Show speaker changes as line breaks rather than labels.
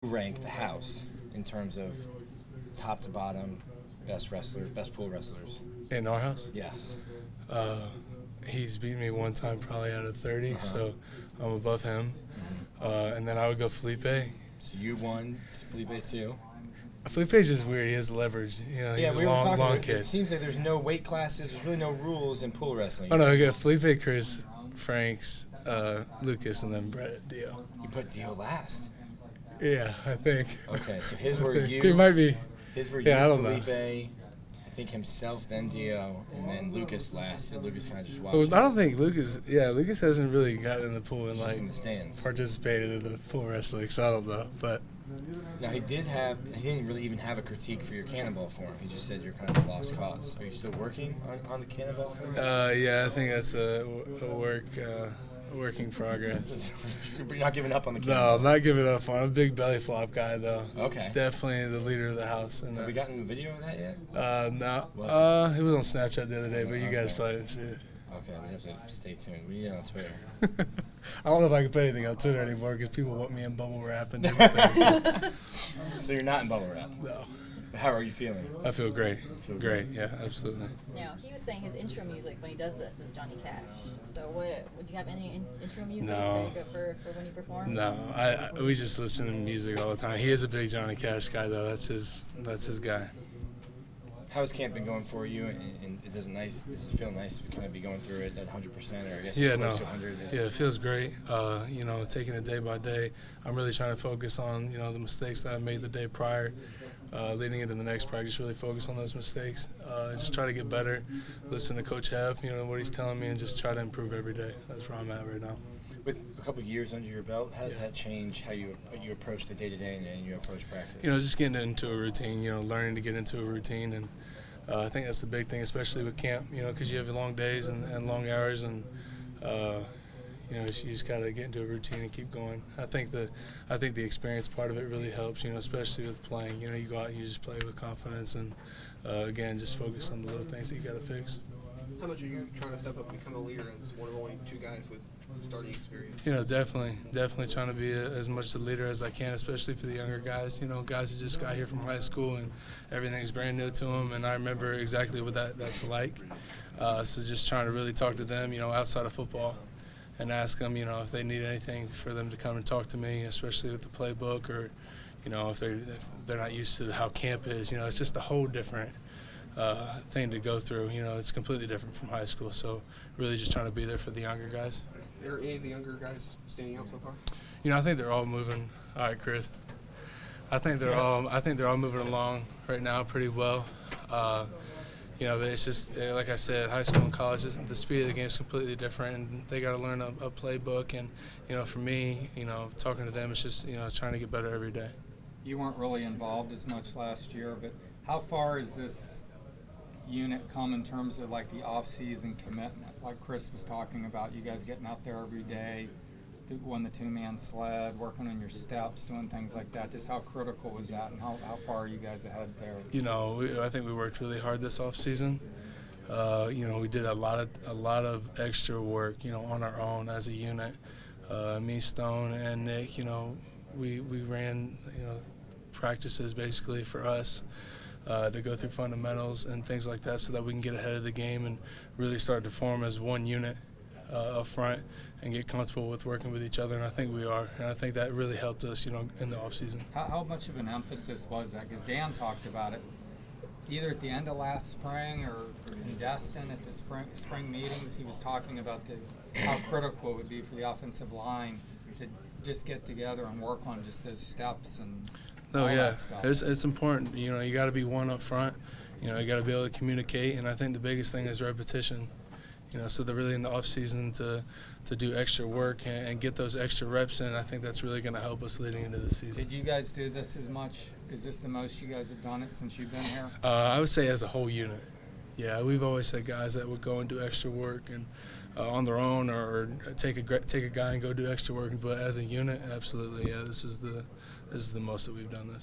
rank the house in terms of top to bottom, best pool wrestlers?
In our house?
Yes.
He's beaten me one time probably out of 30, so I'm above him. And then I would go Felipe.
So you won, Felipe too.
Felipe's just weird. He has leverage. You know, he's a long kid.
It seems like there's no weight classes. There's really no rules in pool wrestling.
Oh, no, we got Felipe, Chris, Franks, Lucas, and then Brett, Dio.
You put Dio last.
Yeah, I think.
Okay, so his were you.
It might be.
His were
I don't
Felipe,
know.
I think himself, then Dio, and then Lucas last. So Lucas kind of just watched.
I don't think Lucas. Yeah, Lucas hasn't really gotten in the pool and
in the stands.
participated in the pool wrestling. So I don't know, but.
Now he didn't really even have a critique for your cannonball form. He just said you're kind of a lost cause. Are you still working on the cannonball form?
Yeah, I think that's a work in progress.
You're not giving up on the cannonball?
No, I'm not giving up on it. I'm a big belly flop guy, though.
Okay.
Definitely the leader of the house. And,
Have we gotten a video of that yet?
No. It was on Snapchat the other day, but you guys probably didn't see it.
Okay, we have to stay tuned. We need it on Twitter.
I don't know if I can put anything on Twitter anymore because people want me in bubble wrap and different things.
So you're not in bubble wrap?
No.
But how are you feeling?
I feel great. Great, yeah, absolutely.
Now, he was saying his intro music when he does this is Johnny Cash. So would you have any intro music for when you perform?
No, we just listen to music all the time. He is a big Johnny Cash guy, though. That's his guy.
How's camp been going for you? And does it feel nice to kind of be going through it at 100%, or I guess it's close to 100?
Yeah, it feels great. Taking it day by day. I'm really trying to focus on, the mistakes that I made the day prior. Leading into the next practice, really focus on those mistakes. Just try to get better. Listen to Coach Hev, what he's telling me, and just try to improve every day. That's where I'm at right now.
With a couple of years under your belt, how does that change how you approach the day-to-day and you approach practice?
Just getting into a routine, learning to get into a routine. And I think that's the big thing, especially with camp, because you have long days and long hours. And, you just got to get into a routine and keep going. I think the experience part of it really helps, especially with playing. You go out and you just play with confidence and, again, just focus on the little things that you got to fix.
How much are you trying to step up and become a leader as one of only two guys with starting experience?
Definitely trying to be as much the leader as I can, especially for the younger guys. Guys who just got here from high school and everything's brand new to them, and I remember exactly what that's like. So just trying to really talk to them, outside of football, and ask them, if they need anything for them to come and talk to me, especially with the playbook, or, if they're not used to how camp is. It's just a whole different thing to go through. It's completely different from high school. So really just trying to be there for the younger guys.
Are any of the younger guys standing out so far?
I think they're all moving. All right, Chris. I think they're all moving along right now pretty well. It's just like I said, high school and college, the speed of the game is completely different, and they got to learn a playbook. And for me, talking to them, it's just trying to get better every day.
You weren't really involved as much last year, but how far is this unit come in terms of like the off-season commitment? Like Chris was talking about, you guys getting out there every day, on the two-man sled, working on your steps, doing things like that. Just how critical was that, and how far are you guys ahead there?
I think we worked really hard this off-season. We did a lot of extra work, on our own as a unit. Me, Stone, and Nick, we ran, practices basically for us. To go through fundamentals and things like that so that we can get ahead of the game and really start to form as one unit up front and get comfortable with working with each other, and I think we are. And I think that really helped us, in the offseason.
How much of an emphasis was that? Because Dan talked about it either at the end of last spring or in Destin at the spring meetings. He was talking about how critical it would be for the offensive line to just get together and work on just those steps and that stuff.
It's important. You got to be one up front. You got to be able to communicate, and I think the biggest thing is repetition. So they're really in the off season to do extra work and get those extra reps in. I think that's really going to help us leading into the season.
Did you guys do this as much? Is this the most you guys have done it since you've been here?
I would say as a whole unit. Yeah, we've always had guys that would go and do extra work and on their own, or take a guy and go do extra work. But as a unit, absolutely, yeah. This is the most that we've done this.